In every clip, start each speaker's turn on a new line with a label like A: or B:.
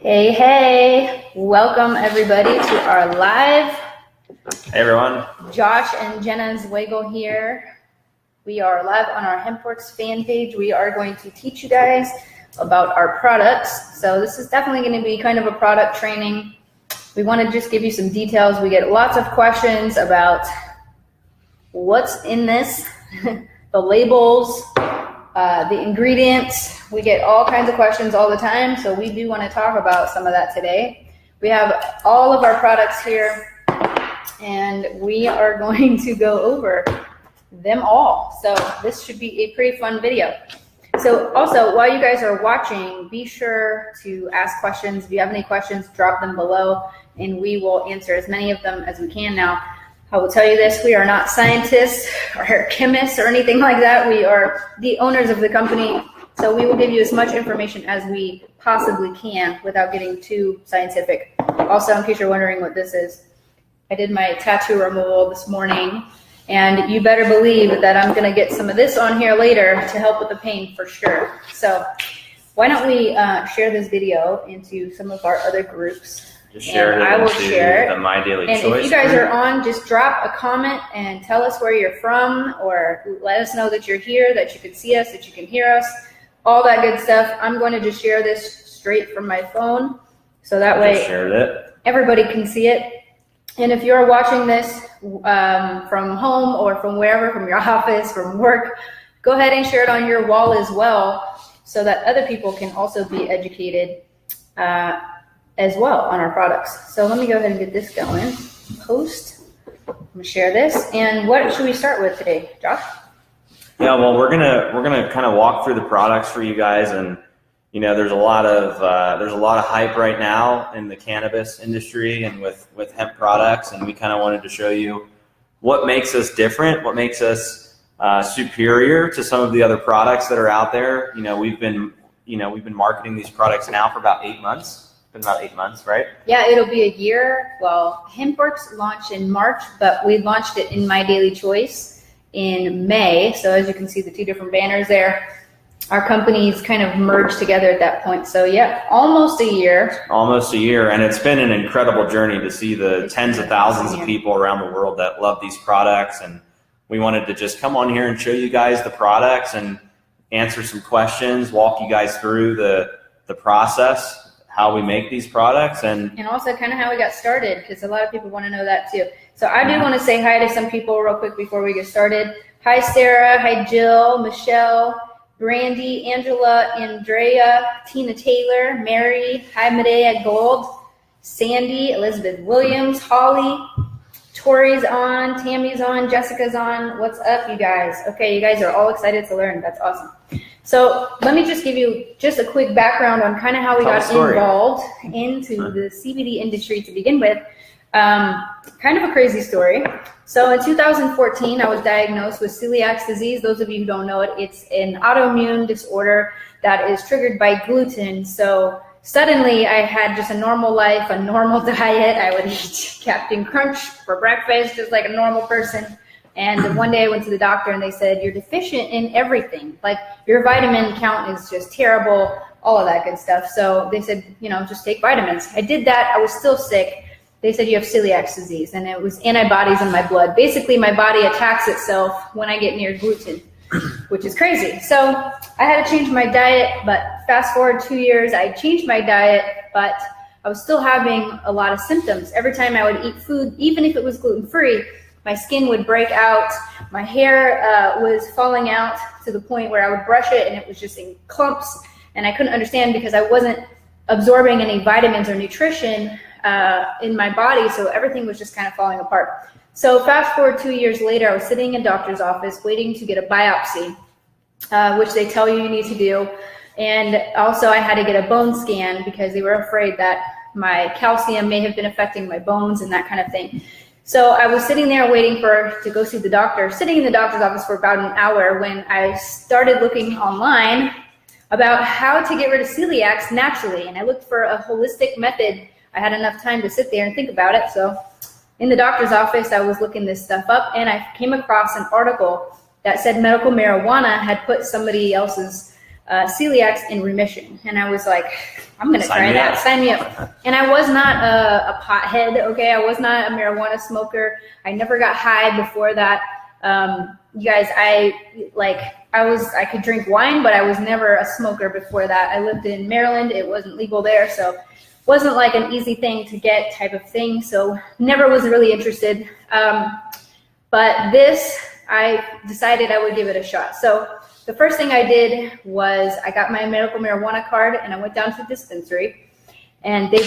A: Hey, welcome everybody to our live.
B: Hey everyone.
A: Josh and Jenna Zwagil here. We are live on our Hempworx fan page. We are going to teach you guys about our products. So this is definitely going to be kind of a product training. We want to just give you some details. We get lots of questions about what's in this, the labels, the ingredients. We get all kinds of questions all the time, so we do want to talk about some of that today. We have all of our products here, and we are going to go over them all. So this should be a pretty fun video. So also, while you guys are watching, be sure to ask questions. If you have any questions, drop them below, and we will answer as many of them as we can. Now, I will tell you this, we are not scientists or chemists or anything like that. We are the owners of the company, so we will give you as much information as we possibly can without getting too scientific. Also, in case you're wondering what this is, I did my tattoo removal this morning, and you better believe that I'm gonna get some of this on here later to help with the pain for sure. So why don't we share this video into some of our other groups.
B: Just share it.
A: I will share
B: the My Daily Choice.
A: And if you guys are on, just drop a comment and tell us where you're from, or let us know that you're here, that you can see us, that you can hear us, all that good stuff. I'm going to just share this straight from my phone, so that way everybody can see it. And if you're watching this from home or from wherever, from your office, from work, go ahead and share it on your wall as well, so that other people can also be educated as well on our products. So let me go ahead and get this going. Post. I'm gonna share this. And what should we start with today, Josh?
B: Yeah, well, we're gonna kind of walk through the products for you guys, and you know, there's a lot of hype right now in the cannabis industry and with hemp products, and we kind of wanted to show you what makes us different, what makes us superior to some of the other products that are out there. You know, we've been marketing these products now for about 8 months. Been about 8 months, right?
A: Yeah, it'll be a year. Well, Hempworx launched in March, but we launched it in My Daily Choice in May. So as you can see, the two different banners there, our companies kind of merged together at that point. So yeah, almost a year.
B: Almost a year, and it's been an incredible journey to see the tens of thousands of people around the world that love these products. And we wanted to just come on here and show you guys the products and answer some questions, walk you guys through the process, how we make these products, and
A: also kind of how we got started, because a lot of people want to know that too. So I do want to say hi to some people real quick before we get started. Hi Sarah, hi Jill, Michelle, Brandy, Angela, Andrea, Tina Taylor, Mary, hi Medea Gold, Sandy, Elizabeth Williams, Holly, Tori's on, Tammy's on, Jessica's on. What's up, you guys? Okay, you guys are all excited to learn. That's awesome. So let me just give you just a quick background on kind of how we got involved into the CBD industry to begin with. Kind of a crazy story. So in 2014, I was diagnosed with celiac disease. Those of you who don't know it, it's an autoimmune disorder that is triggered by gluten. So suddenly I had just a normal life, a normal diet. I would eat Captain Crunch for breakfast, just like a normal person. And one day I went to the doctor and they said, you're deficient in everything. Like your vitamin count is just terrible, all of that good stuff. So they said, you know, just take vitamins. I did that. I was still sick. They said you have celiac disease, and it was antibodies in my blood. Basically, my body attacks itself when I get near gluten, which is crazy. So I had to change my diet, but fast forward 2 years, I changed my diet, but I was still having a lot of symptoms. Every time I would eat food, even if it was gluten-free, my skin would break out, my hair was falling out to the point where I would brush it and it was just in clumps, and I couldn't understand because I wasn't absorbing any vitamins or nutrition in my body, so everything was just kind of falling apart. So fast forward 2 years later, I was sitting in a doctor's office waiting to get a biopsy, which they tell you need to do, and also I had to get a bone scan because they were afraid that my calcium may have been affecting my bones and that kind of thing. So I was sitting there waiting to go see the doctor, sitting in the doctor's office for about an hour, when I started looking online about how to get rid of celiacs naturally. And I looked for a holistic method. I had enough time to sit there and think about it. So in the doctor's office, I was looking this stuff up, and I came across an article that said medical marijuana had put somebody else's celiacs in remission. And I was like, I'm going to try that. Sign me up. And I was not a pothead, okay? I was not a marijuana smoker. I never got high before that. You guys, I could drink wine, but I was never a smoker before that. I lived in Maryland. It wasn't legal there, so wasn't like an easy thing to get type of thing. So never was really interested. But this, I decided I would give it a shot. So the first thing I did was I got my medical marijuana card and I went down to the dispensary and they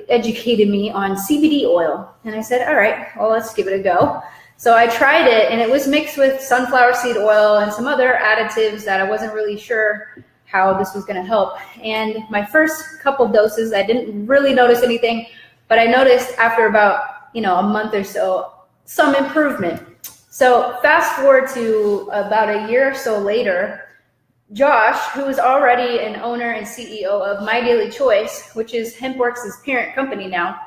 A: educated me on CBD oil. And I said, all right, well, let's give it a go. So I tried it and it was mixed with sunflower seed oil and some other additives that I wasn't really sure how this was going to help. And my first couple doses, I didn't really notice anything, but I noticed after about, a month or so, some improvement. So fast forward to about a year or so later, Josh, who is already an owner and CEO of My Daily Choice, which is Hempworx's parent company now,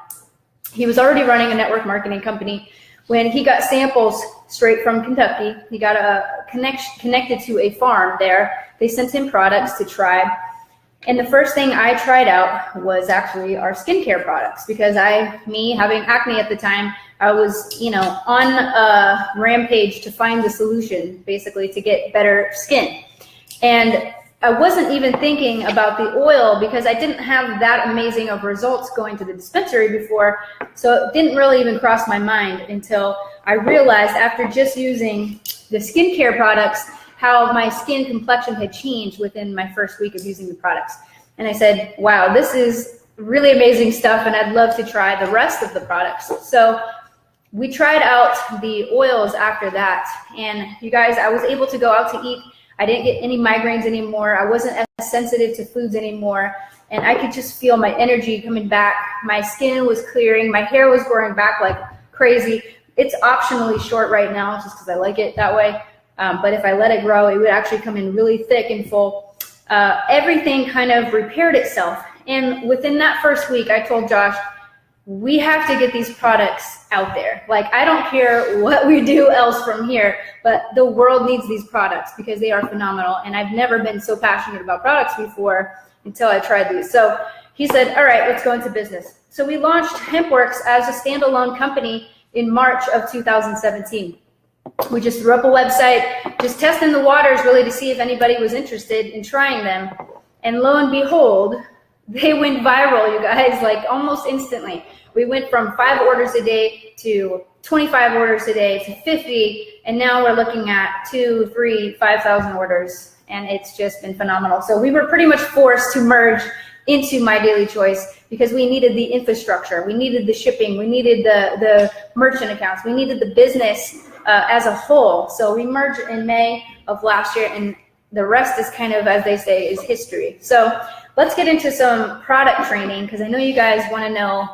A: he was already running a network marketing company. When he got samples straight from Kentucky, he got connected to a farm there. They sent him products to try. And the first thing I tried out was actually our skincare products because me having acne at the time, I was, on a rampage to find the solution basically to get better skin. And I wasn't even thinking about the oil because I didn't have that amazing of results going to the dispensary before. So it didn't really even cross my mind until I realized after just using the skincare products, how my skin complexion had changed within my first week of using the products. And I said, wow, this is really amazing stuff and I'd love to try the rest of the products. So we tried out the oils after that. And you guys, I was able to go out to eat. I didn't get any migraines anymore. I wasn't as sensitive to foods anymore. And I could just feel my energy coming back. My skin was clearing. My hair was growing back like crazy. It's optionally short right now just because I like it that way. But if I let it grow, it would actually come in really thick and full. Everything kind of repaired itself. And within that first week, I told Josh, we have to get these products out there. Like, I don't care what we do else from here, but the world needs these products because they are phenomenal. And I've never been so passionate about products before until I tried these. So he said, all right, let's go into business. So we launched Hempworx as a standalone company in March of 2017. We just threw up a website, just testing the waters really to see if anybody was interested in trying them. And lo and behold, they went viral, you guys, like almost instantly. We went from 5 orders a day to 25 orders a day to 50, and now we're looking at 2, 3, 5,000 orders, and it's just been phenomenal. So we were pretty much forced to merge into My Daily Choice because we needed the infrastructure, we needed the shipping, we needed the merchant accounts, we needed the business as a whole. So we merged in May of last year, and the rest is kind of, as they say, is history. So let's get into some product training because I know you guys want to know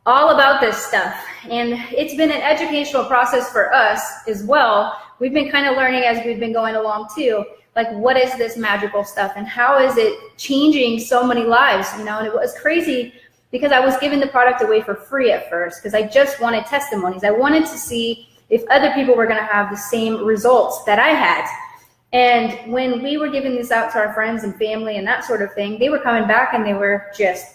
A: all about this stuff. And it's been an educational process for us as well. We've been kind of learning as we've been going along too, like what is this magical stuff and how is it changing so many lives, And it was crazy because I was giving the product away for free at first because I just wanted testimonies. I wanted to see if other people were going to have the same results that I had. And when we were giving this out to our friends and family and that sort of thing, they were coming back and they were just,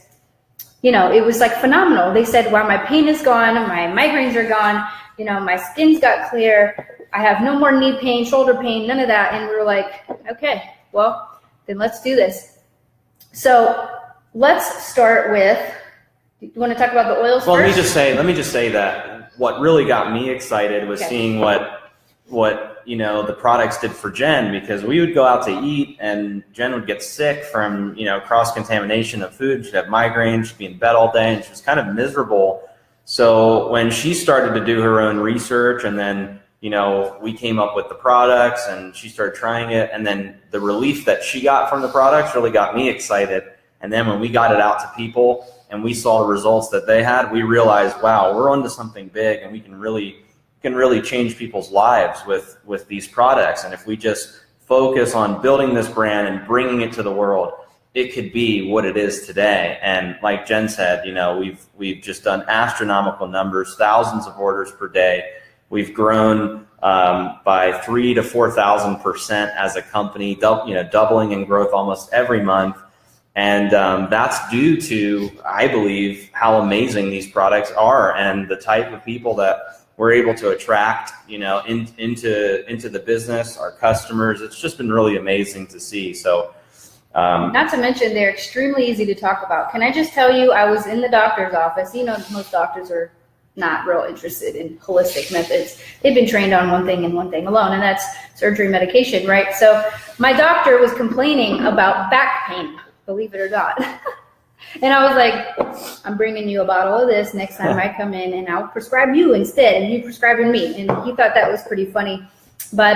A: it was like phenomenal. They said, wow, my pain is gone. My migraines are gone. My skin's got clear. I have no more knee pain, shoulder pain, none of that. And we were like, okay, well, then let's do this. So let's start with, you want to talk about the oils first?
B: Let me just say that what really got me excited was seeing what the products did for Jen, because we would go out to eat and Jen would get sick from, cross-contamination of food. She'd have migraines, she'd be in bed all day, and she was kind of miserable. So when she started to do her own research and then, we came up with the products and she started trying it, and then the relief that she got from the products really got me excited. And then when we got it out to people and we saw the results that they had, we realized, wow, we're onto something big and we can really change people's lives with these products. And if we just focus on building this brand and bringing it to the world, it could be what it is today. And like Jen said, we've just done astronomical numbers, thousands of orders per day. We've grown by 3,000 to 4,000% as a company, doubling in growth almost every month. And that's due to, I believe, how amazing these products are and the type of people that we're able to attract, into the business, our customers. It's just been really amazing to see. So,
A: not to mention they're extremely easy to talk about. Can I just tell you, I was in the doctor's office. Most doctors are not real interested in holistic methods. They've been trained on one thing and one thing alone, and that's surgery medication, right? So my doctor was complaining about back pain, believe it or not. And I was like, I'm bringing you a bottle of this next time I come in, and I'll prescribe you instead, and you prescribing me. And he thought that was pretty funny. But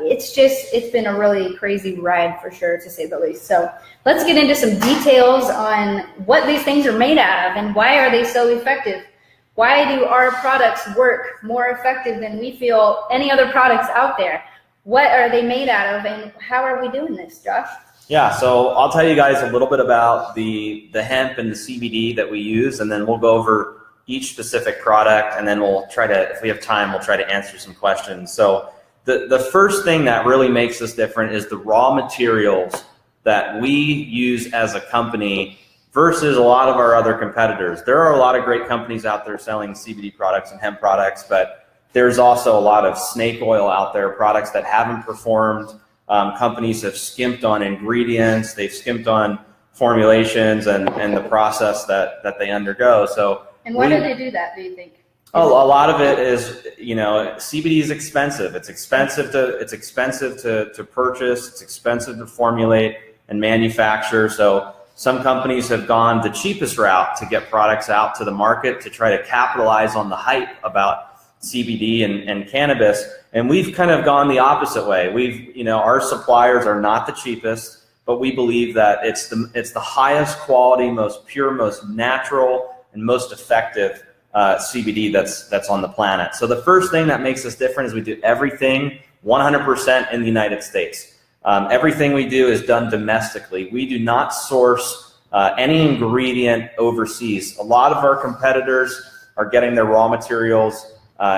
A: it's been a really crazy ride for sure, to say the least. So let's get into some details on what these things are made out of and why are they so effective. Why do our products work more effective than we feel any other products out there? What are they made out of, and how are we doing this, Josh?
B: Yeah, so I'll tell you guys a little bit about the hemp and the CBD that we use, and then we'll go over each specific product, and then we'll try to, if we have time, we'll try to answer some questions. So the first thing that really makes us different is the raw materials that we use as a company versus a lot of our other competitors. There are a lot of great companies out there selling CBD products and hemp products, but there's also a lot of snake oil out there, products that haven't performed. Companies have skimped on ingredients, they've skimped on formulations and the process that they undergo.
A: And why do they do that, do you think?
B: Oh, a lot of it is, CBD is expensive. It's expensive to purchase, it's expensive to formulate and manufacture. So some companies have gone the cheapest route to get products out to the market to try to capitalize on the hype about CBD and cannabis. And we've kind of gone the opposite way. Our suppliers are not the cheapest, but we believe that it's the highest quality, most pure, most natural, and most effective CBD that's on the planet. So the first thing that makes us different is we do everything 100% in the United States. Everything we do is done domestically. We do not source any ingredient overseas. A lot of our competitors are getting their raw materials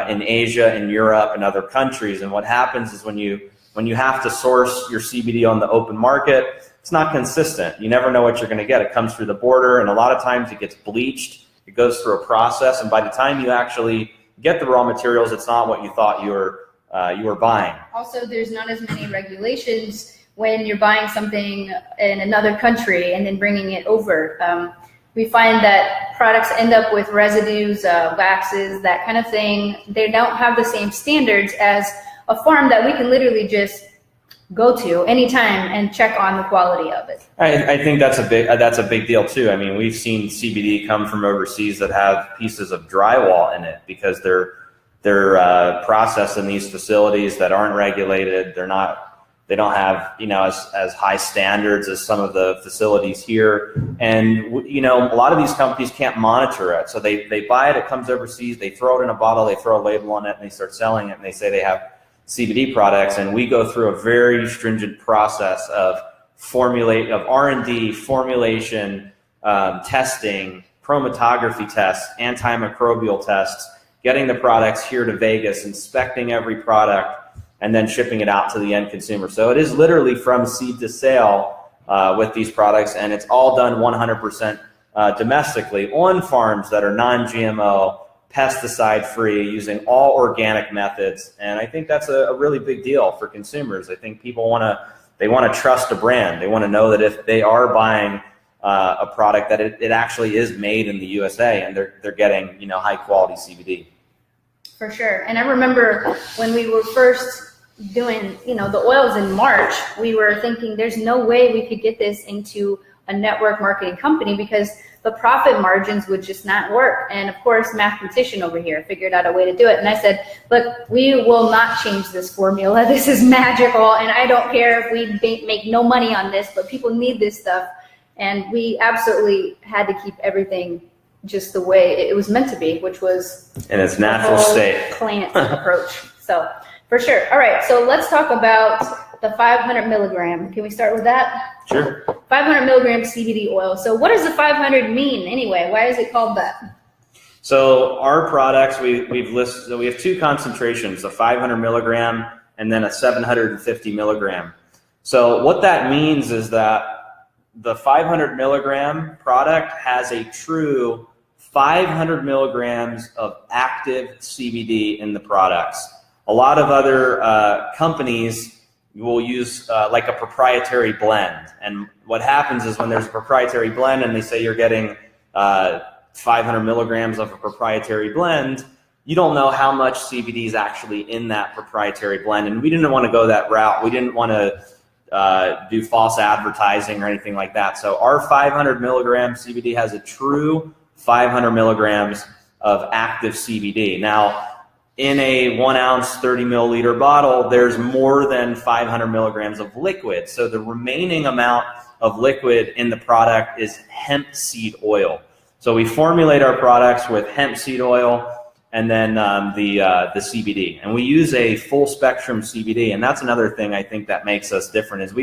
B: in Asia and Europe and other countries. And what happens is when you have to source your CBD on the open market, it's not consistent. You never know what you're going to get. It comes through the border, and a lot of times it gets bleached. It goes through a process, and by the time you actually get the raw materials, it's not what you thought you were buying.
A: Also, there's not as many regulations when you're buying something in another country and then bringing it over. We find that products end up with residues, waxes, that kind of thing. They don't have the same standards as a farm that we can literally just go to anytime and check on the quality of it.
B: I think that's a big deal too. I mean, we've seen CBD come from overseas that have pieces of drywall in it because they're processed in these facilities that aren't regulated. They don't have as high standards as some of the facilities here. And a lot of these companies can't monitor it. So they buy it, it comes overseas, they throw it in a bottle, they throw a label on it, and they start selling it, and they say they have CBD products. And we go through a very stringent process of R&D, formulation, testing, chromatography tests, antimicrobial tests, getting the products here to Vegas, inspecting every product, and then shipping it out to the end consumer. So it is literally from seed to sale with these products, and it's all done 100% domestically on farms that are non-GMO, pesticide-free, using all organic methods. And I think that's a really big deal for consumers. I think people want to trust a brand. They want to know that if they are buying a product, that it actually is made in the USA, and they're getting high-quality CBD.
A: For sure. And I remember when we were first doing the oils in March, we were thinking there's no way we could get this into a network marketing company because the profit margins would just not work. And of course, mathematician over here figured out a way to do it. And I said, look, we will not change this formula. This is magical. And I don't care if we make no money on this, but people need this stuff. And we absolutely had to keep everything just the way it was meant to be, which was
B: in its natural state
A: plant approach. So for sure. All right. So let's talk about the 500 milligram. Can we start with that?
B: Sure.
A: 500 milligram CBD oil. So what does the 500 mean anyway? Why is it called that?
B: So our products, we've listed, so we have two concentrations, a 500 milligram and then a 750 milligram. So what that means is that the 500 milligram product has a true 500 milligrams of active CBD in the products. A lot of other companies will use like a proprietary blend. And what happens is when there's a proprietary blend and they say you're getting 500 milligrams of a proprietary blend, you don't know how much CBD is actually in that proprietary blend. And we didn't want to go that route. We didn't want to do false advertising or anything like that. So our 500 milligram CBD has a true 500 milligrams of active CBD. Now, in a 1 ounce, 30 milliliter bottle, there's more than 500 milligrams of liquid. So the remaining amount of liquid in the product is hemp seed oil. So we formulate our products with hemp seed oil and then the CBD. And we use a full spectrum CBD. And that's another thing I think that makes us different is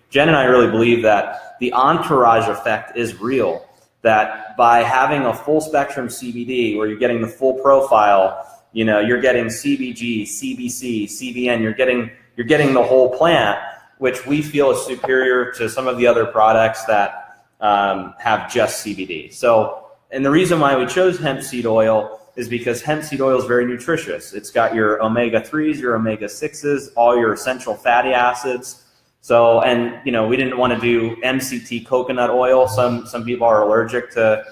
B: Jen and I really believe that the entourage effect is real. That by having a full spectrum CBD where you're getting the full profile, you know, you're getting CBG, CBC, CBN, you're getting the whole plant, which we feel is superior to some of the other products that have just CBD. So, and the reason why we chose hemp seed oil is because hemp seed oil is very nutritious. It's got your omega-3s, your omega-6s, all your essential fatty acids. So, and you know, we didn't want to do MCT coconut oil. Some people are allergic to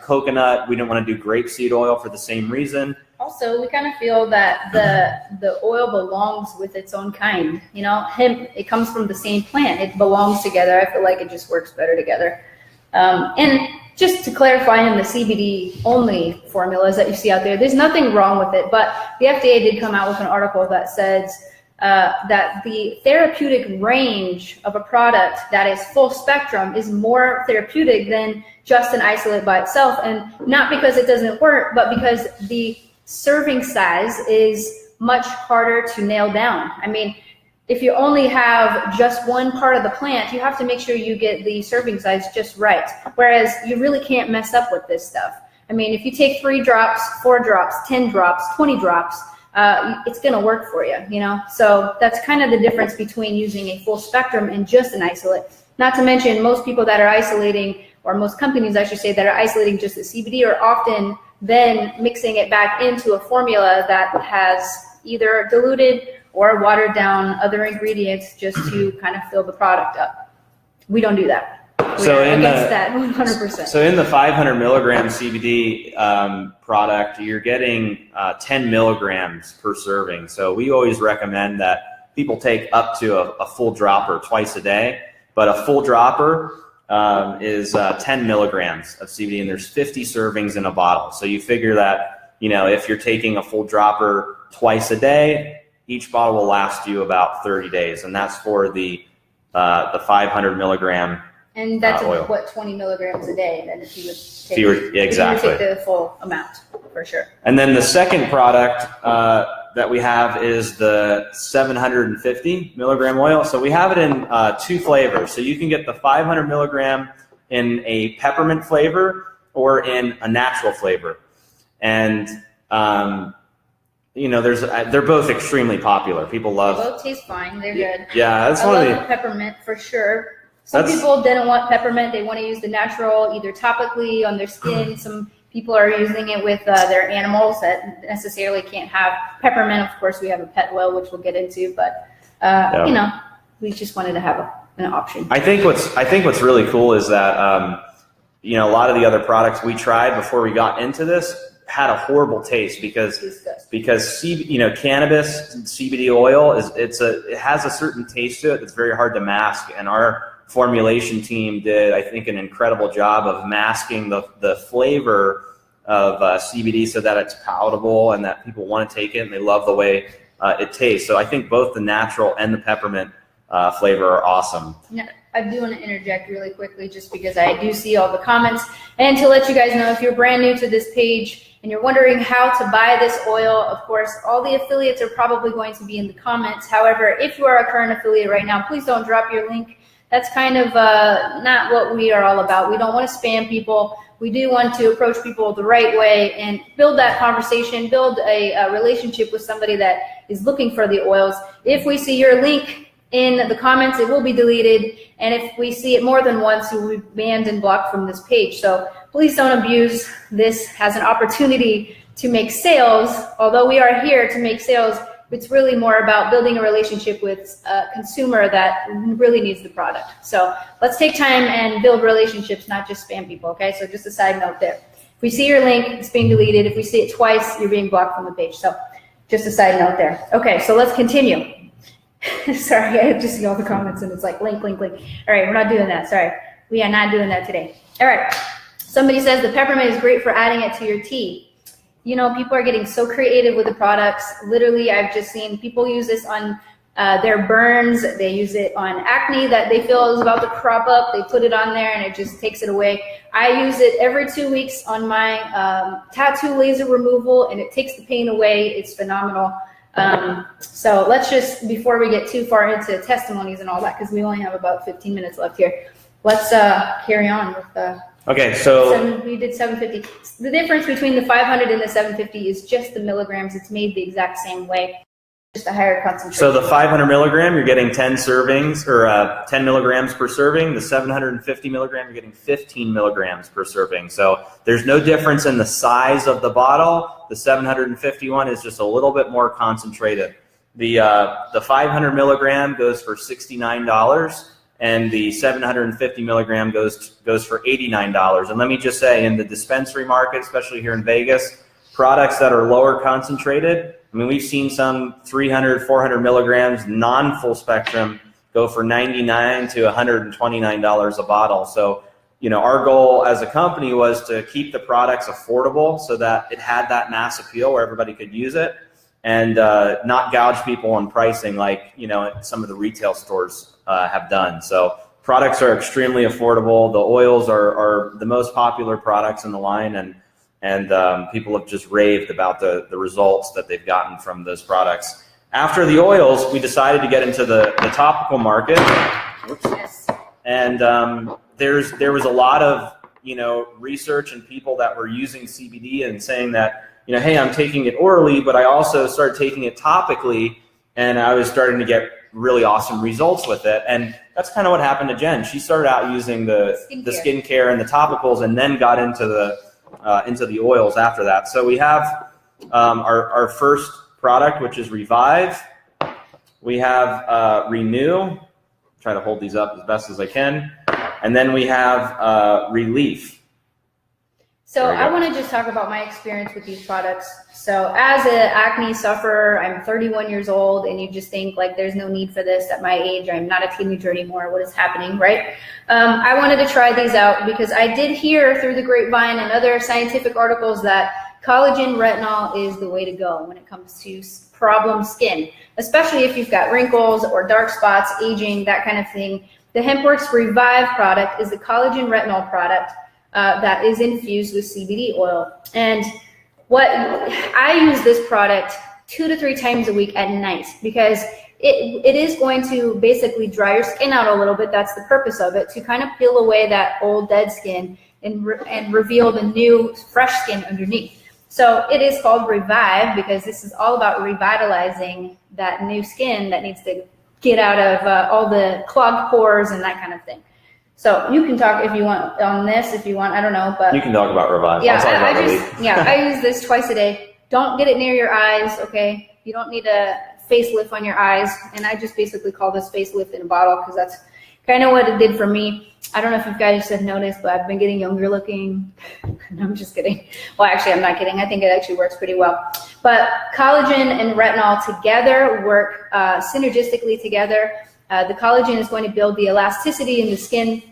B: coconut. We didn't want to do grapeseed oil for the same reason.
A: Also, we kind of feel that the oil belongs with its own kind. You know, hemp, it comes from the same plant. It belongs together. I feel like it just works better together. And just to clarify on the CBD only formulas that you see out there, there's nothing wrong with it, but the FDA did come out with an article that says that the therapeutic range of a product that is full spectrum is more therapeutic than just an isolate by itself. And not because it doesn't work, but because the serving size is much harder to nail down. I mean, if you only have just one part of the plant, you have to make sure you get the serving size just right. Whereas you really can't mess up with this stuff. I mean, if you take 3 drops, 4 drops, 10 drops, 20 drops, it's going to work for you, you know? So that's kind of the difference between using a full spectrum and just an isolate. Not to mention most people that are isolating, or most companies I should say, that are isolating just the CBD are often then mixing it back into a formula that has either diluted or watered down other ingredients just to kind of fill the product up. We don't do that.
B: So
A: in that 100%.
B: So in the 500 milligram CBD product, you're getting 10 milligrams per serving. So we always recommend that people take up to a full dropper twice a day, but a full dropper is 10 milligrams of CBD, and there's 50 servings in a bottle. So you figure that, you know, if you're taking a full dropper twice a day, each bottle will last you about 30 days, and that's for the 500 milligram.
A: And that's
B: oil.
A: What, 20 milligrams a day? Then if you would take,
B: if you were, exactly.
A: If you would take the full amount, for sure.
B: And then the second product that we have is the 750 milligram oil. So we have it in 2 flavors. So you can get the 500 milligram in a peppermint flavor or in a natural flavor. And you know, they're both extremely popular. People love.
A: They both taste fine. They're good.
B: Yeah, that's
A: I
B: one of
A: love the peppermint for sure. Some people didn't want peppermint. They want to use the natural, either topically on their skin. Some people are using it with their animals that necessarily can't have peppermint. Of course, we have a pet oil, which we'll get into, but you know, we just wanted to have an option. I think
B: what's really cool is that you know, a lot of the other products we tried before we got into this had a horrible taste because you know, cannabis CBD oil it has a certain taste to it that's very hard to mask, and our formulation team did, I think, an incredible job of masking the flavor of CBD so that it's palatable and that people want to take it and they love the way it tastes. So I think both the natural and the peppermint flavor are awesome.
A: Yeah, I do want to interject really quickly just because I do see all the comments. And to let you guys know, if you're brand new to this page and you're wondering how to buy this oil, of course, all the affiliates are probably going to be in the comments. However, if you are a current affiliate right now, please don't drop your link That's kind of not what we are all about. We don't want to spam people. We do want to approach people the right way and build that conversation, build a relationship with somebody that is looking for the oils. If we see your link in the comments, it will be deleted. And if we see it more than once, you will be banned and blocked from this page. So please don't abuse this as an opportunity to make sales. Although we are here to make sales, it's really more about building a relationship with a consumer that really needs the product. So let's take time and build relationships, not just spam people, okay? So just a side note there. If we see your link, it's being deleted. If we see it twice, you're being blocked from the page. So just a side note there. Okay, so let's continue. Sorry, I just see all the comments and it's like link, link, link. All right, we're not doing that, sorry. We are not doing that today. All right, somebody says the peppermint is great for adding it to your tea. You know, people are getting so creative with the products. Literally, I've just seen people use this on their burns. They use it on acne that they feel is about to crop up. They put it on there and it just takes it away. I use it every 2 weeks on my tattoo laser removal and it takes the pain away. It's phenomenal. So let's just, before we get too far into testimonies and all that, because we only have about 15 minutes left here, let's carry on with
B: okay, so
A: we did 750. The difference between the 500 and the 750 is just the milligrams. It's made the exact same way, just a higher concentration.
B: So the 500 milligram, you're getting 10 servings, or 10 milligrams per serving. The 750 milligram, you're getting 15 milligrams per serving. So there's no difference in the size of the bottle. The 751 is just a little bit more concentrated. The 500 milligram goes for $69. And the 750 milligram goes for $89. And let me just say, in the dispensary market, especially here in Vegas, products that are lower concentrated, I mean, we've seen some 300, 400 milligrams non-full spectrum go for $99 to $129 a bottle. So, you know, our goal as a company was to keep the products affordable so that it had that mass appeal where everybody could use it, and not gouge people on pricing like, you know, some of the retail stores have done. So products are extremely affordable. The oils are the most popular products in the line, and people have just raved about the results that they've gotten from those products. After the oils, we decided to get into the topical market. Oops.
A: Yes.
B: And there was a lot of, you know, research and people that were using CBD and saying that, you know, hey, I'm taking it orally, but I also started taking it topically, and I was starting to get really awesome results with it. And that's kind of what happened to Jen. She started out using the skincare and the topicals, and then got into the oils after that. So we have our first product, which is Revive. We have Renew. Try to hold these up as best as I can. And then we have Relief.
A: So I want to just talk about my experience with these products. So as an acne sufferer, I'm 31 years old, and you just think like there's no need for this at my age. I'm not a teenager anymore. What is happening, right? I wanted to try these out because I did hear through the grapevine and other scientific articles that collagen retinol is the way to go when it comes to problem skin, especially if you've got wrinkles or dark spots, aging, that kind of thing. The Hempworx Revive product is the collagen retinol product that is infused with CBD oil. And what I use this product 2 to 3 times a week at night because it is going to basically dry your skin out a little bit. That's the purpose of it, to kind of peel away that old dead skin and reveal the new fresh skin underneath. So it is called Revive because this is all about revitalizing that new skin that needs to get out of all the clogged pores and that kind of thing. So you can talk if you want on this, if you want, I don't know, but
B: you can talk about Revive.
A: Yeah, I use this twice a day. Don't get it near your eyes, okay? You don't need a facelift on your eyes, and I just basically call this facelift in a bottle because that's kind of what it did for me. I don't know if you guys have noticed, but I've been getting younger looking. No, I'm just kidding. Well, actually, I'm not kidding. I think it actually works pretty well. But collagen and retinol together work synergistically together. The collagen is going to build the elasticity in the skin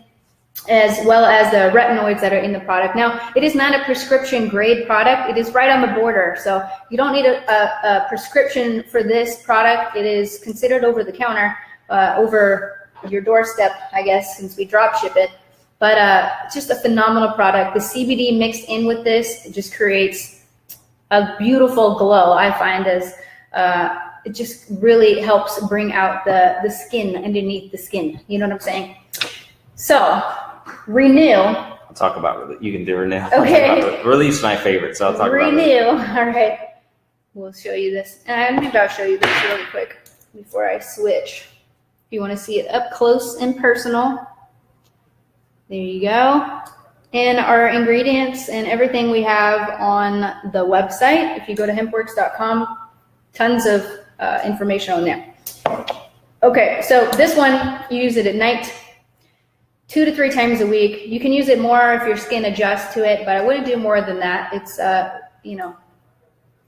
A: as well as the retinoids that are in the product. Now, it is not a prescription grade product. It is right on the border. So you don't need a prescription for this product. It is considered over the counter, over your doorstep, I guess, since we drop ship it. But just a phenomenal product. The CBD mixed in with this, it just creates a beautiful glow, I find, as it just really helps bring out the skin underneath the skin. You know what I'm saying? So, Renew.
B: I'll talk about, you can do Renew.
A: Okay.
B: Relief's my favorite, so I'll talk about
A: Renew. All right. We'll show you this. And maybe I'll show you this really quick before I switch. If you want to see it up close and personal. There you go. And our ingredients and everything we have on the website. If you go to hempworx.com, tons of information on there. Okay, so this one, you use it at night 2 to 3 times a week. You can use it more if your skin adjusts to it, but I wouldn't do more than that. It's,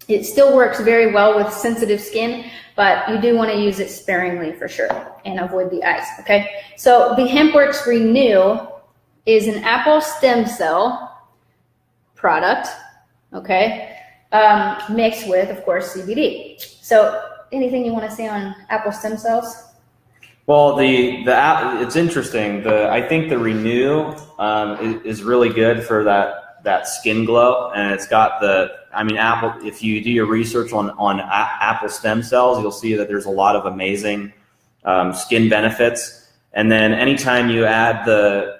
A: it still works very well with sensitive skin, but you do want to use it sparingly for sure and avoid the ice, okay? So the Hempworx Renew is an apple stem cell product, okay, mixed with, of course, CBD. So anything you want to say on apple stem cells?
B: Well, it's interesting. I think the Renew is really good for that skin glow, and it's got apple. If you do your research on apple stem cells, you'll see that there's a lot of amazing skin benefits. And then anytime you add the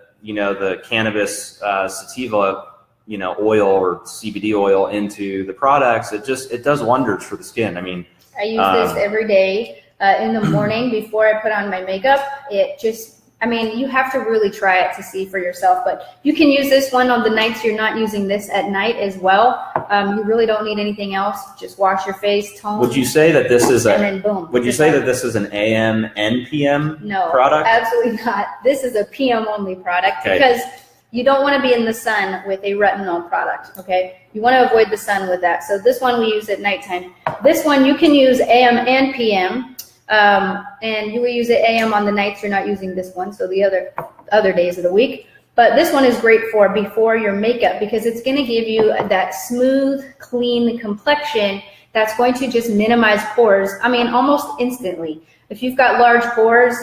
B: cannabis sativa oil or CBD oil into the products, it does wonders for the skin. I mean, I use
A: this every day in the morning before I put on my makeup. You have to really try it to see for yourself, but you can use this one on the nights you're not using this at night as well. You really don't need anything else. Just wash your face, tone.
B: Would you say that this is
A: and then boom?
B: Would you say that this is an AM and PM product?
A: No, absolutely not. This is a PM only product because you don't want to be in the sun with a retinol product, okay? You want to avoid the sun with that. So this one we use at nighttime. This one you can use AM and PM. And you will use it AM on the nights you're not using this one, so the other days of the week. But this one is great for before your makeup because it's going to give you that smooth, clean complexion that's going to just minimize pores, almost instantly. If you've got large pores,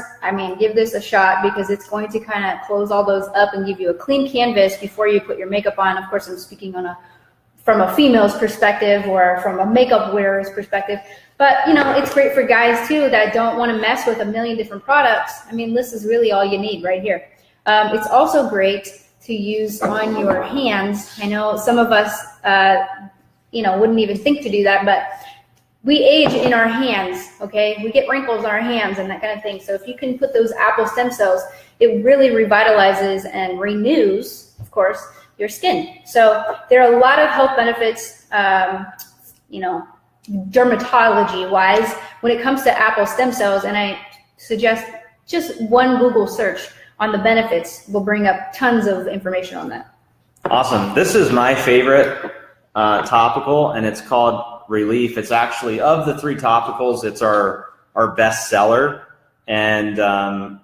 A: give this a shot because it's going to kind of close all those up and give you a clean canvas before you put your makeup on. Of course, I'm speaking from a female's perspective or from a makeup wearer's perspective. But, it's great for guys, too, that don't want to mess with a million different products. This is really all you need right here. It's also great to use on your hands. I know some of us, wouldn't even think to do that, but we age in our hands, okay? We get wrinkles on our hands and that kind of thing. So if you can put those apple stem cells, it really revitalizes and renews, of course, your skin. So there are a lot of health benefits, dermatology wise when it comes to apple stem cells, and I suggest just one Google search on the benefits will bring up tons of information on that.
B: Awesome. This is my favorite topical, and it's called Relief. It's actually, of the 3 topicals, it's our best seller. And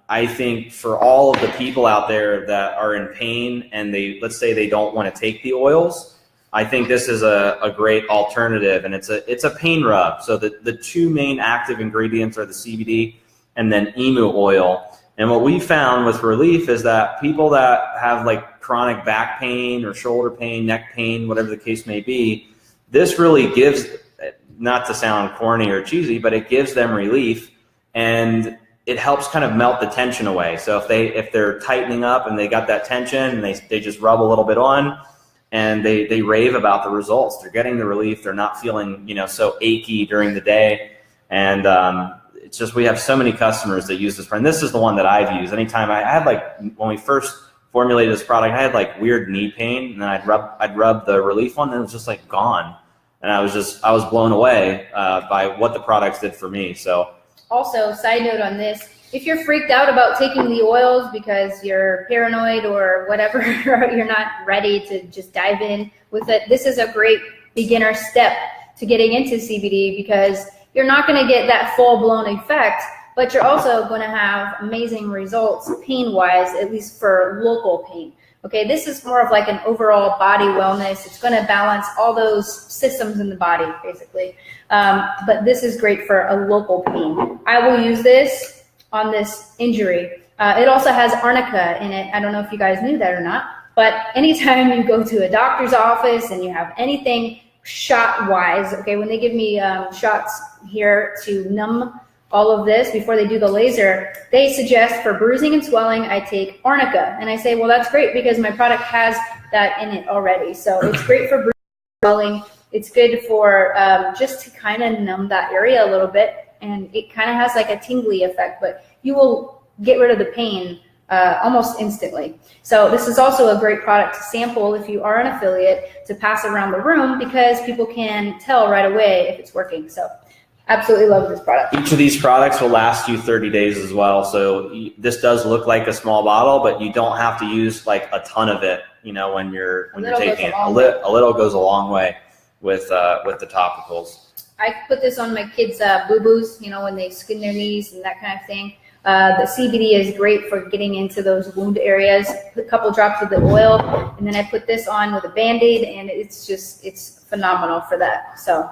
B: I think for all of the people out there that are in pain and let's say they don't want to take the oils, I think this is a great alternative, and it's a pain rub. So the 2 main active ingredients are the CBD and then emu oil. And what we found with Relief is that people that have like chronic back pain or shoulder pain, neck pain, whatever the case may be, this really gives, not to sound corny or cheesy, but it gives them relief, and it helps kind of melt the tension away. So if they're tightening up and they got that tension and they just rub a little bit on, and they rave about the results. They're getting the relief. They're not feeling, so achy during the day. And it's just, we have so many customers that use this brand. This is the one that I've used. Anytime I had when we first formulated this product, I had weird knee pain, and then I'd rub the relief one, and it was just gone. And I was blown away by what the products did for me. So
A: also, side note on this, if you're freaked out about taking the oils because you're paranoid or whatever, you're not ready to just dive in with it, this is a great beginner step to getting into CBD because you're not going to get that full-blown effect, but you're also going to have amazing results pain-wise, at least for local pain. Okay, this is more of an overall body wellness. It's going to balance all those systems in the body, basically. But this is great for a local pain. I will use this on this injury. It also has arnica in it. I don't know if you guys knew that or not, but anytime you go to a doctor's office and you have anything shot-wise, okay, when they give me shots here to numb all of this before they do the laser, they suggest for bruising and swelling, I take arnica. And I say, well, that's great because my product has that in it already. So it's great for bruising and swelling. It's good for just to kind of numb that area a little bit. And it kind of has like a tingly effect, but you will get rid of the pain almost instantly. So this is also a great product to sample if you are an affiliate, to pass around the room because people can tell right away if it's working. So absolutely love this product.
B: Each of these products will last you 30 days as well. So this does look like a small bottle, but you don't have to use like a ton of it, you know, when you're taking it. A little goes a long way with the topicals.
A: I put this on my kids' boo-boos, you know, when they skin their knees and that kind of thing. The CBD is great for getting into those wound areas. Put a couple drops of the oil, and then I put this on with a Band-Aid, and it's phenomenal for that. So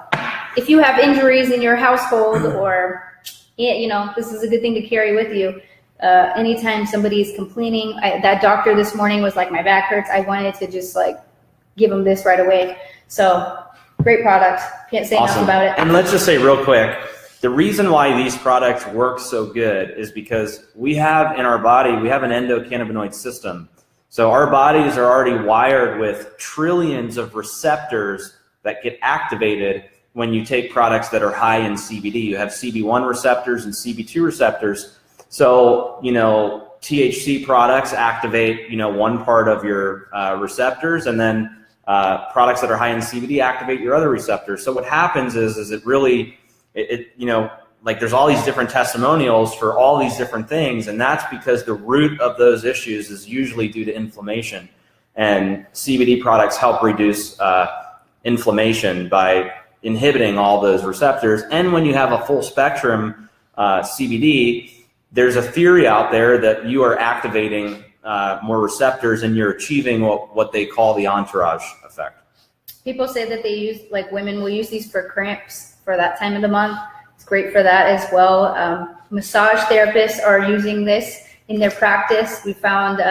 A: if you have injuries in your household, or, you know, this is a good thing to carry with you. Anytime somebody is complaining, that doctor this morning was like, my back hurts. I wanted to just like give them this right away. So great product. Can't say enough about it.
B: And let's just say real quick, the reason why these products work so good is because we have in our body, we have an endocannabinoid system. So our bodies are already wired with trillions of receptors that get activated when you take products that are high in CBD. You have CB1 receptors and CB2 receptors. So, you know, THC products activate, you know, one part of your receptors, and then products that are high in CBD activate your other receptors. So what happens is it really, you know, like there's all these different testimonials for all these different things, and that's because the root of those issues is usually due to inflammation. And CBD products help reduce inflammation by inhibiting all those receptors. And when you have a full spectrum CBD, there's a theory out there that you are activating more receptors and you're achieving what they call the entourage effect.
A: People say that they use, like women will use these for cramps for that time of the month. It's great for that as well. Massage therapists are using this in their practice. We found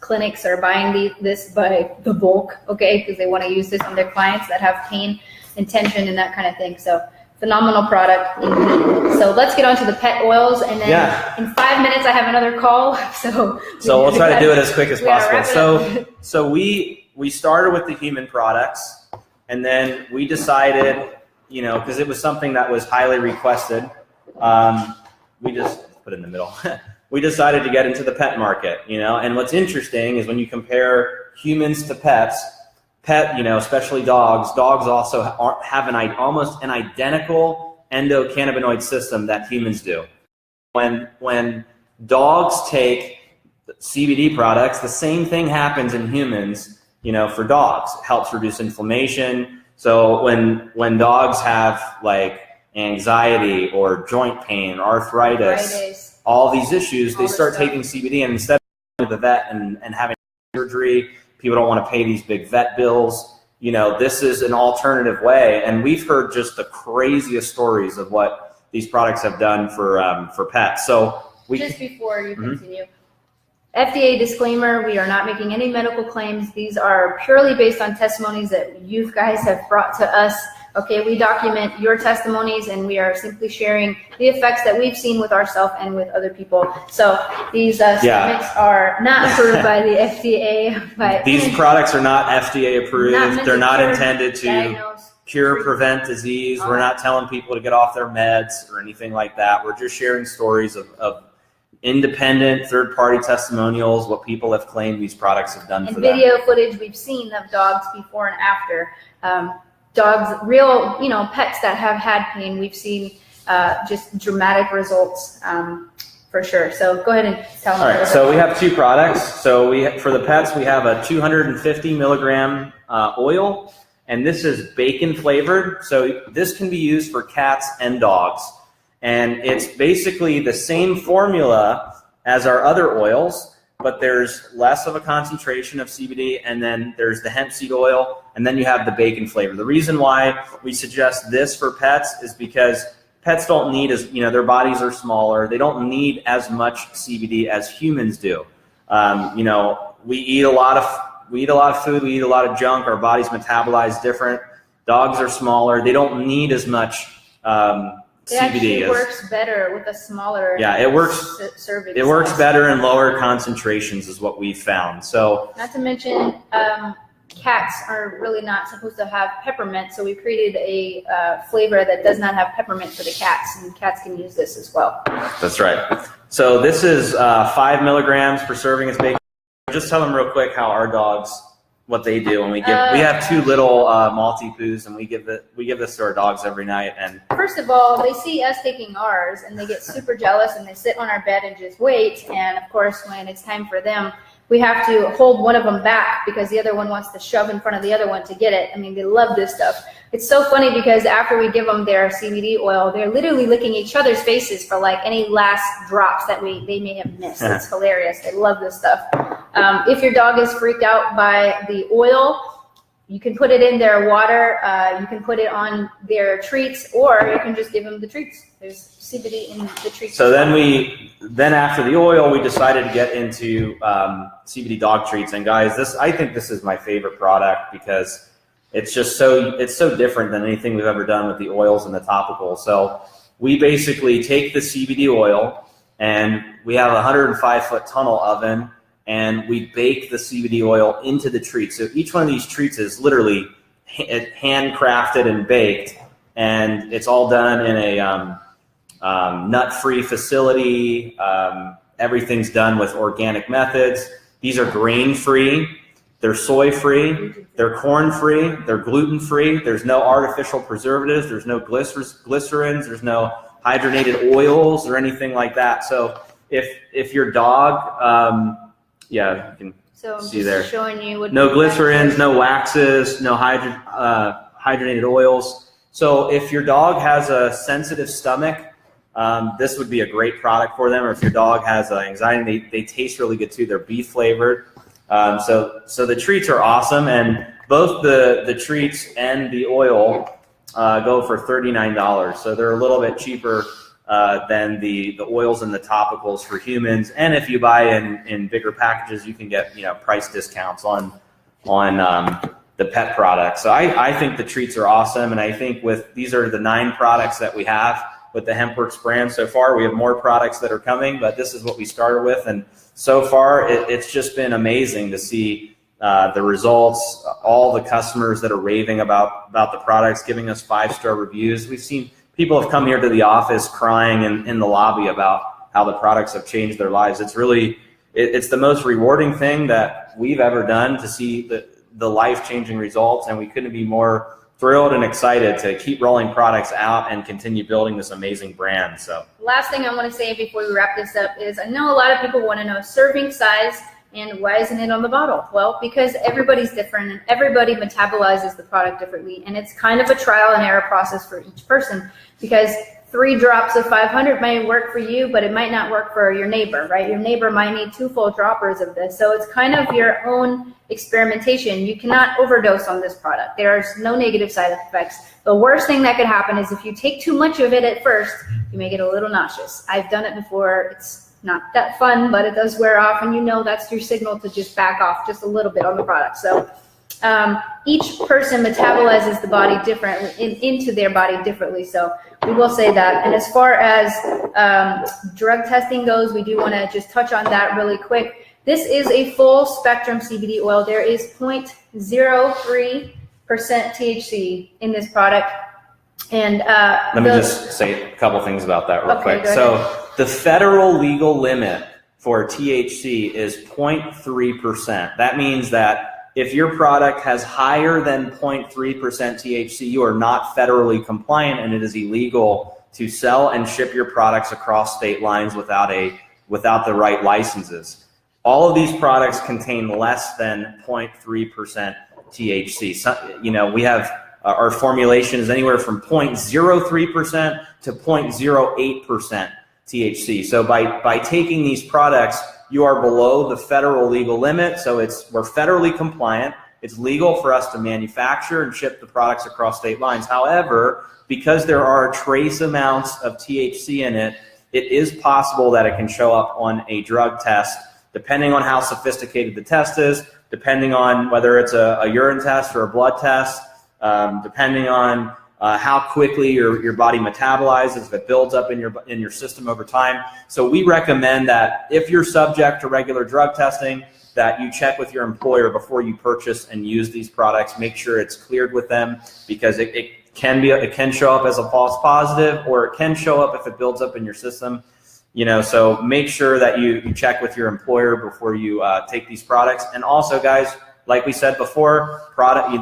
A: clinics are buying this by the bulk, okay, because they want to use this on their clients that have pain and tension and that kind of thing. So phenomenal product. So let's get on to the pet oils, and then in 5 minutes I have another call. So
B: we'll try to do it as quick as possible. So we started with the human products, and then we decided, you know, because it was something that was highly requested, we just put it in the middle. We decided to get into the pet market, you know. And what's interesting is when you compare humans to pets, you know, especially dogs also have almost an identical endocannabinoid system that humans do. When dogs take CBD products, the same thing happens in humans, you know, for dogs. It helps reduce inflammation. So when dogs have like anxiety or joint pain, arthritis, all these issues, they start taking CBD, and instead of going to the vet and having surgery, people don't want to pay these big vet bills. You know, this is an alternative way, and we've heard just the craziest stories of what these products have done for pets. So just
A: before you continue, FDA disclaimer, we are not making any medical claims. These are purely based on testimonies that you guys have brought to us. Okay, we document your testimonies, and we are simply sharing the effects that we've seen with ourselves and with other people. So these statements are not approved by the FDA.
B: These products are not FDA approved. They're not intended to cure, prevent disease. We're not telling people to get off their meds or anything like that. We're just sharing stories of independent third-party testimonials, what people have claimed these products have done for them.
A: And video footage we've seen of dogs before and after. Dogs, real, you know, pets that have had pain, we've seen just dramatic results for sure. So go ahead and tell them. All right,
B: so we have two products. So for the pets, we have a 250 milligram oil, and this is bacon flavored. So this can be used for cats and dogs. And it's basically the same formula as our other oils, but there's less of a concentration of CBD, and then there's the hemp seed oil, and then you have the bacon flavor. The reason why we suggest this for pets is because pets don't need their bodies are smaller. They don't need as much CBD as humans do. You know, we eat a lot of food, we eat a lot of junk, our bodies metabolize different. Dogs are smaller. They don't need as much CBD
A: works better with a smaller serving.
B: It works better in lower concentrations, is what we found. So,
A: not to mention, cats are really not supposed to have peppermint, so we created a flavor that does not have peppermint for the cats, and cats can use this as well.
B: That's right. So this is 5 milligrams per serving. It's baked. Just tell them real quick how our dogs, what they do when we have 2 little Maltipoos, and we give this to our dogs every night. And
A: first of all, they see us taking ours, and they get super jealous, and they sit on our bed and just wait. And of course, when it's time for them, we have to hold one of them back because the other one wants to shove in front of the other one to get it. I mean, they love this stuff. It's so funny because after we give them their CBD oil, they're literally licking each other's faces for like any last drops that they may have missed. It's hilarious. They love this stuff. If your dog is freaked out by the oil, you can put it in their water. You can put it on their treats, or you can just give them the treats. There's CBD in the treats. So
B: then after the oil, we decided to get into CBD dog treats. And guys, I think this is my favorite product because it's just so different than anything we've ever done with the oils and the topicals. So we basically take the CBD oil, and we have a 105-foot tunnel oven, and we bake the CBD oil into the treats. So each one of these treats is literally handcrafted and baked, and it's all done in a nut-free facility. Everything's done with organic methods. These are grain-free. They're soy-free. They're corn-free. They're gluten-free. There's no artificial preservatives. There's no glycerins. There's no hydrogenated oils or anything like that. So if your dog, yeah, you can see there.
A: Showing you what
B: no glycerins, no waxes, no hydrogenated oils. So if your dog has a sensitive stomach, this would be a great product for them. Or if your dog has anxiety, they taste really good too. They're beef flavored. So the treats are awesome, and both the treats and the oil go for $39. So they're a little bit cheaper than the oils and the topicals for humans. And if you buy in bigger packages, you can get price discounts on the pet products. So I think the treats are awesome, and I think these are the 9 products that we have with the Hempworx brand so far. We have more products that are coming, but this is what we started with, and so far it's just been amazing to see the results. All the customers that are raving about the products, giving us 5-star reviews. We've seen people have come here to the office crying in the lobby about how the products have changed their lives. It's the most rewarding thing that we've ever done to see the life-changing results, and we couldn't be more thrilled and excited to keep rolling products out and continue building this amazing brand. So
A: last thing I want to say before we wrap this up is I know a lot of people want to know serving size and why isn't it on the bottle? Well, because everybody's different and everybody metabolizes the product differently, and it's kind of a trial and error process for each person, because 3 drops of 500 might work for you, but it might not work for your neighbor, right? Your neighbor might need 2 full droppers of this. So it's kind of your own experimentation. You cannot overdose on this product. There's no negative side effects. The worst thing that could happen is if you take too much of it at first, you may get a little nauseous. I've done it before. It's not that fun, but it does wear off, and that's your signal to just back off just a little bit on the product. So each person metabolizes the body differently, into their body differently. So we will say that. And as far as drug testing goes, we do want to just touch on that really quick. This is a full spectrum CBD oil. There is 0.03% THC in this product. And
B: let me just say a couple things about that real quick. So the federal legal limit for THC is 0.3%. That means that if your product has higher than 0.3% THC, you are not federally compliant, and it is illegal to sell and ship your products across state lines without the right licenses. All of these products contain less than 0.3% THC. So, we have our formulation is anywhere from 0.03% to 0.08% THC. So by taking these products, you are below the federal legal limit. So we're federally compliant. It's legal for us to manufacture and ship the products across state lines. However, because there are trace amounts of THC in it, it is possible that it can show up on a drug test, depending on how sophisticated the test is, depending on whether it's a urine test or a blood test, depending on how quickly your body metabolizes, if it builds up in your system over time. So we recommend that if you're subject to regular drug testing, that you check with your employer before you purchase and use these products. Make sure it's cleared with them, because it can show up as a false positive, or it can show up if it builds up in your system. So make sure that you check with your employer before you take these products. And also, guys, like we said before,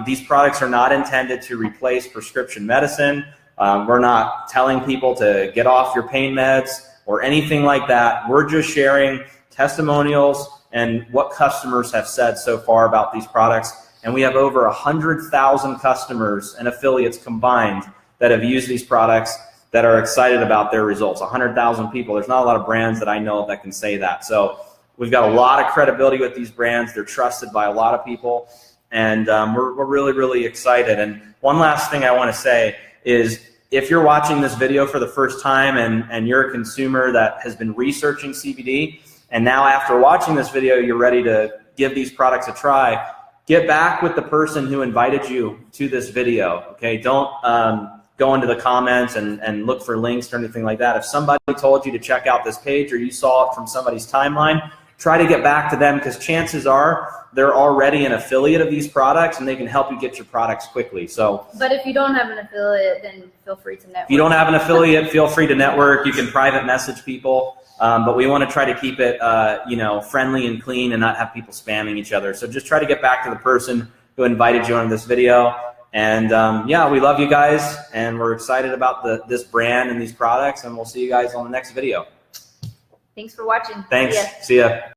B: these products are not intended to replace prescription medicine. We're not telling people to get off your pain meds or anything like that. We're just sharing testimonials and what customers have said so far about these products. And we have over 100,000 customers and affiliates combined that have used these products that are excited about their results. 100,000 people. There's not a lot of brands that I know of that can say that. So we've got a lot of credibility with these brands. They're trusted by a lot of people, and we're really, really excited. And one last thing I want to say is, if you're watching this video for the first time and you're a consumer that has been researching CBD, and now after watching this video you're ready to give these products a try, get back with the person who invited you to this video, okay? Don't go into the comments and look for links or anything like that. If somebody told you to check out this page, or you saw it from somebody's timeline, try to get back to them, because chances are they're already an affiliate of these products and they can help you get your products quickly. So,
A: but if you don't have an affiliate, then feel free to network.
B: If you don't have an affiliate, feel free to network. You can private message people, but we want to try to keep it friendly and clean and not have people spamming each other. So just try to get back to the person who invited you on this video. And yeah, we love you guys, and we're excited about this brand and these products, and we'll see you guys on the next video.
A: Thanks for watching.
B: Thanks. See ya.